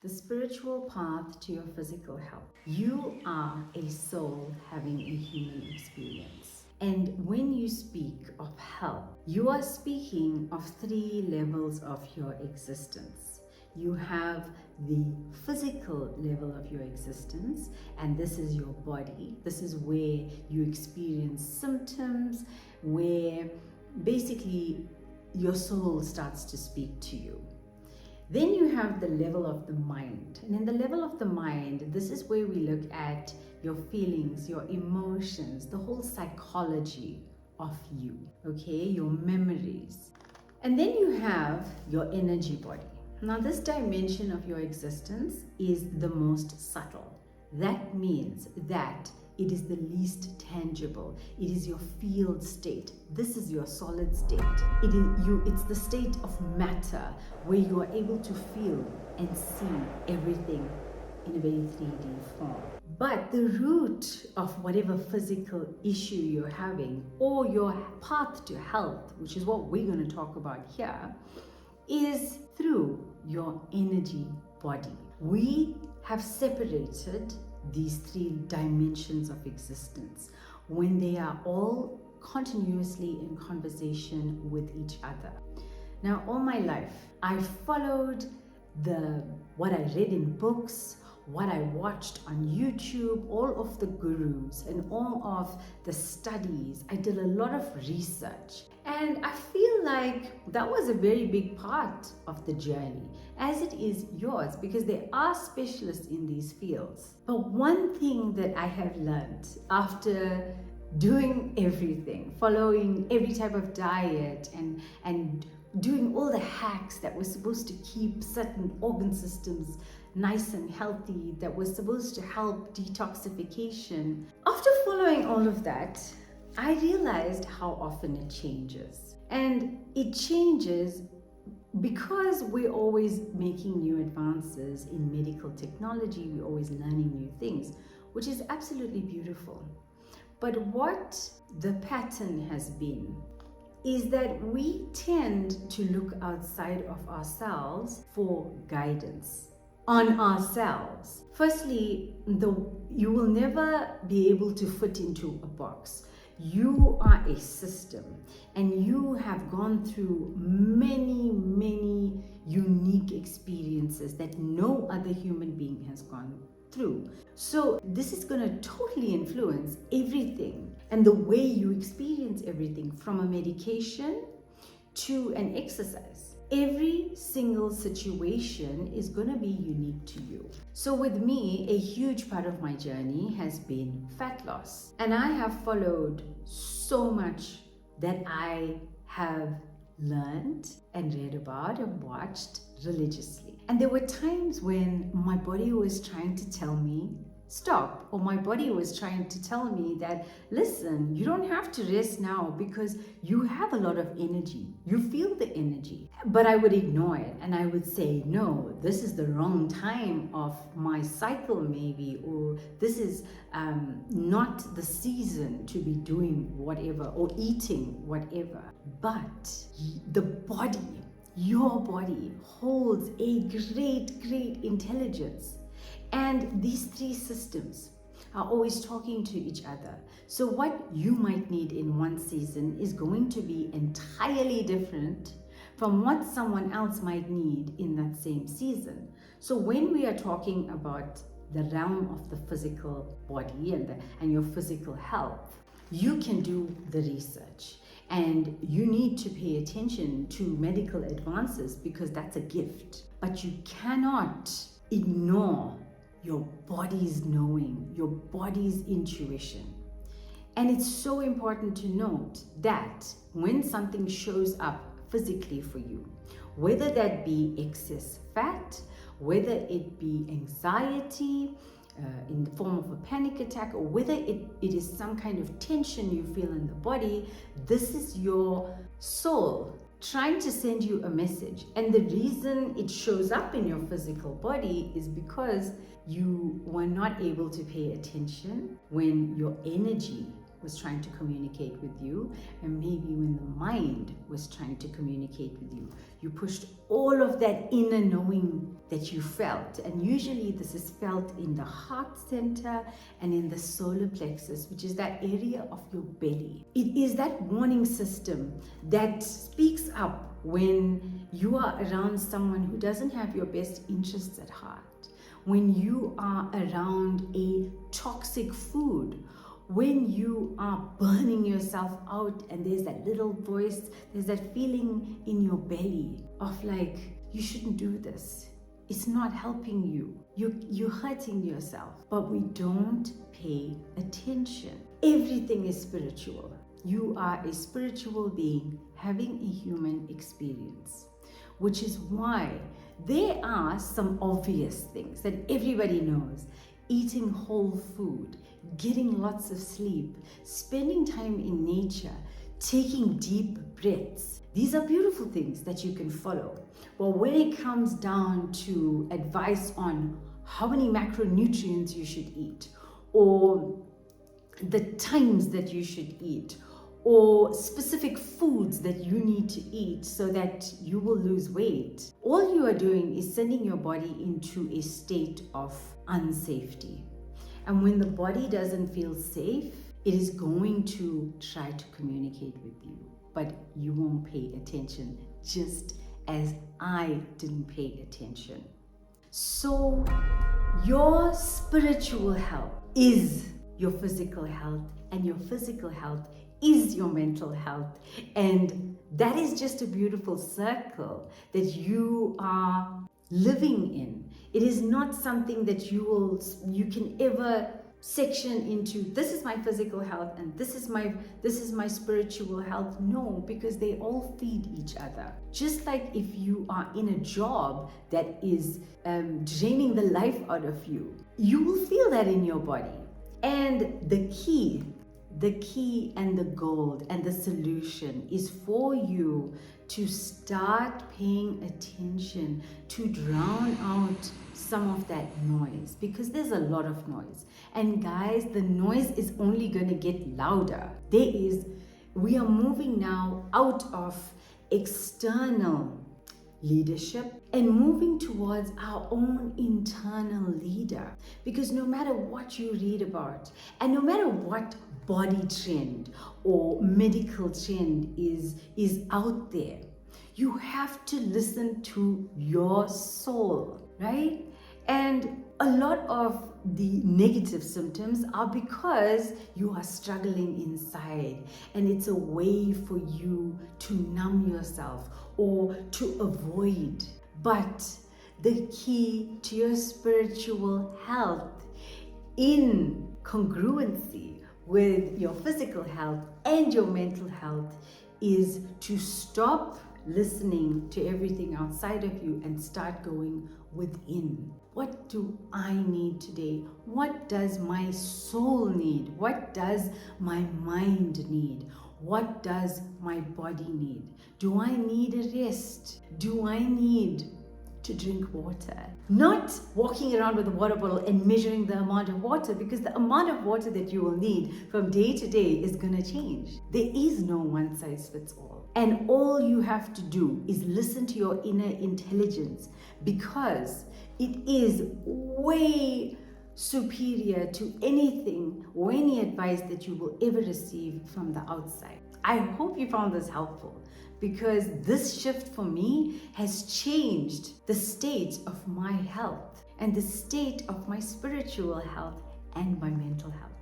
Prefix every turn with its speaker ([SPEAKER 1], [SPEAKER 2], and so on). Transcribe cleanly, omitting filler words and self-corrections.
[SPEAKER 1] the spiritual path to your physical health. You are a soul having a human experience. And when you speak of health, you are speaking of 3 levels of your existence. You have the physical level of your existence, and this is your body. This is where you experience symptoms, where basically your soul starts to speak to you. Then you have the level of the mind. And in the level of the mind, this is where we look at your feelings, your emotions, the whole psychology of you, okay? Your memories. And then you have your energy body. Now, this dimension of your existence is the most subtle. That means that it is the least tangible. It is your field state. This is your solid state. It's the state of matter where you are able to feel and see everything in a very 3D form. But the root of whatever physical issue you're having, or your path to health, which is what we're going to talk about here, is through your energy body. We have separated these 3 dimensions of existence when they are all continuously in conversation with each other. Now, all my life, I followed what I read in books, what I watched on YouTube, all of the gurus and all of the studies. I did a lot of research, and I feel like that was a very big part of the journey, as it is yours, because there are specialists in these fields. But one thing that I have learned after doing everything, following every type of diet and doing all the hacks that were supposed to keep certain organ systems nice and healthy, that was supposed to help detoxification. After following all of that, I realized how often it changes. And it changes because we're always making new advances in medical technology, we're always learning new things, which is absolutely beautiful. But what the pattern has been is that we tend to look outside of ourselves for guidance on ourselves. Firstly, you will never be able to fit into a box. You are a system, and you have gone through many, many unique experiences that no other human being has gone through. So this is going to totally influence everything and the way you experience everything, from a medication to an exercise. Every single situation is going to be unique to you. So with me, a huge part of my journey has been fat loss. And I have followed so much that I have learned and read about and watched religiously. And there were times when my body was trying to tell me stop, or my body was trying to tell me that, listen, you don't have to rest now because you have a lot of energy. You feel the energy. But I would ignore it, and I would say, no, this is the wrong time of my cycle maybe, or this is not the season to be doing whatever or eating whatever. But the body, your body, holds a great, great intelligence. And these 3 systems are always talking to each other. So what you might need in one season is going to be entirely different from what someone else might need in that same season. So when we are talking about the realm of the physical body and your physical health, you can do the research. And you need to pay attention to medical advances because that's a gift. But you cannot ignore your body's knowing, your body's intuition. And it's so important to note that when something shows up physically for you, whether that be excess fat, whether it be anxiety in the form of a panic attack, or whether it is some kind of tension you feel in the body, this is your soul trying to send you a message. And the reason it shows up in your physical body is because you were not able to pay attention when your energy was trying to communicate with you, and maybe when the mind was trying to communicate with you. You pushed all of that inner knowing that you felt, and usually this is felt in the heart center and in the solar plexus, which is that area of your belly. It is that warning system that speaks up when you are around someone who doesn't have your best interests at heart, when you are around a toxic food, when you are burning yourself out and there's that little voice, there's that feeling in your belly of like, you shouldn't do this. It's not helping you. You're hurting yourself. But we don't pay attention. Everything is spiritual. You are a spiritual being having a human experience, which is why there are some obvious things that everybody knows. Eating whole food, getting lots of sleep, spending time in nature, taking deep breaths. These are beautiful things that you can follow. But when it comes down to advice on how many macronutrients you should eat, or the times that you should eat, or specific foods that you need to eat so that you will lose weight, all you are doing is sending your body into a state of unsafety. And when the body doesn't feel safe, it is going to try to communicate with you, but you won't pay attention, just as I didn't pay attention. So your spiritual health is your physical health, and your physical health is your mental health. And that is just a beautiful circle that you are living in. It is not something that you can ever section into, this is my physical health and this is my spiritual health. No, because they all feed each other. Just like if you are in a job that is draining the life out of you, you will feel that in your body. And the key and the gold and the solution is for you to start paying attention, to drown out some of that noise, because there's a lot of noise. And guys, the noise is only going to get louder. We are moving now out of external leadership and moving towards our own internal leader. Because no matter what you read about, and no matter what body trend or medical trend is out there, you have to listen to your soul, right? And a lot of the negative symptoms are because you are struggling inside, and it's a way for you to numb yourself or to avoid. But the key to your spiritual health, in congruency with your physical health and your mental health, is to stop listening to everything outside of you and start going within. What do I need today? What does my soul need? What does my mind need? What does my body need? Do I need a rest? Do I need to drink water? Not walking around with a water bottle and measuring the amount of water, because the amount of water that you will need from day to day is going to change. There is no one size fits all. And all you have to do is listen to your inner intelligence, because it is way superior to anything or any advice that you will ever receive from the outside. I hope you found this helpful, because this shift for me has changed the state of my health and the state of my spiritual health and my mental health.